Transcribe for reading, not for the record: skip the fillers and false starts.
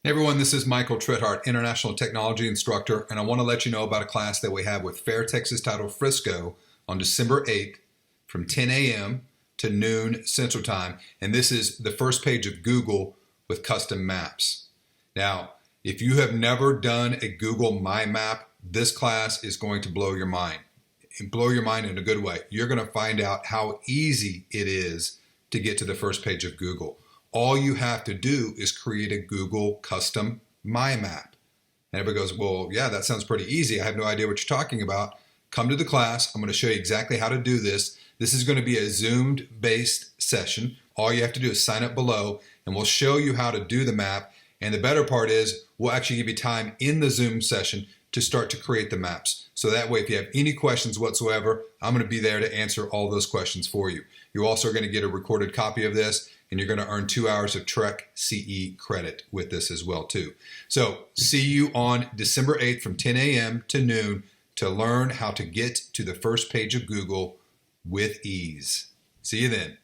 Hey everyone, this is Michael Trethart, International Technology Instructor, and I want to let you know about a class that we have with Fair Texas Title Frisco on December 8th from 10 a.m. to noon Central Time, and this is the first page of Google with custom maps. Now, if you have never done a Google MyMap, this class is going to blow your mind. Blow your mind in a good way. You're going to find out how easy it is to get to the first page of Google. All you have to do is create a Google Custom MyMap. And everybody goes, well, yeah, that sounds pretty easy. I have no idea what you're talking about. Come to the class. I'm going to show you exactly how to do this. This is going to be a Zoom-based session. All you have to do is sign up below, and we'll show you how to do the map. And the better part is we'll actually give you time in the Zoom session to start to create the maps. So that way, if you have any questions whatsoever, I'm going to be there to answer all those questions for you. You're also going to get a recorded copy of this, and you're going to earn 2 hours of TREC CE credit with this as well too. So see you on December 8th from 10 a.m. to noon to learn how to get to the first page of Google with ease. See you then.